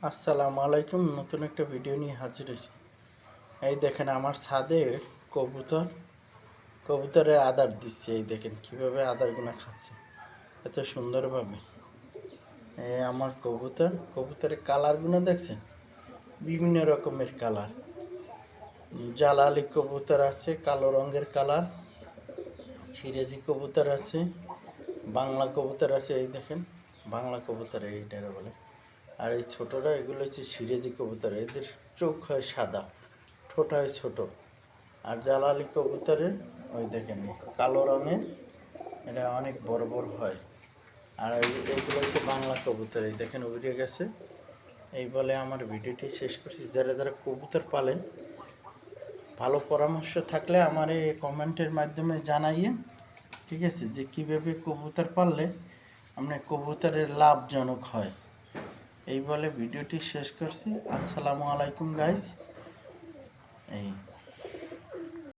আসসালামু আলাইকুম। নতুন একটা ভিডিও নিয়ে হাজির হয়েছি। এই দেখেন আমার ছাদে কবুতরের আদার দিচ্ছে। এই দেখেন কিভাবে আদারগুলো খাচ্ছে এত সুন্দরভাবে। এই আমার কবুতরের কালারগুলো দেখছেন, বিভিন্ন রকমের কালার। জালালি কবুতর আছে কালো রঙের কালার, সিরাজি কবুতর আছে, বাংলা কবুতর আছে। এই দেখেন বাংলা কবুতর এইটারে বলে। আর এই ছোটরা এগুলো হচ্ছে সিরাজি কবুতর, এদের চোখ হয় সাদা, ঠোঁট হয় ছোট। আর জালালি কবুতরের ওই দেখেন কালো রঙের, এটা অনেক বড় বড় হয়। আর এইগুলো হচ্ছে বাংলা কবুতর, এই দেখেন উড়ে গেছে। এই বলে আমার ভিডিওটি শেষ করছি। যারা যারা কবুতর পালেন, ভালো পরামর্শ থাকলে আমার এই কমেন্টের মাধ্যমে জানাইয়েন, ঠিক আছে, যে কীভাবে কবুতর পাললে আপনার কবুতরের লাভজনক হয়। এই বলে ভিডিওটি শেষ করছি। আসসালামু আলাইকুম গাইস। এই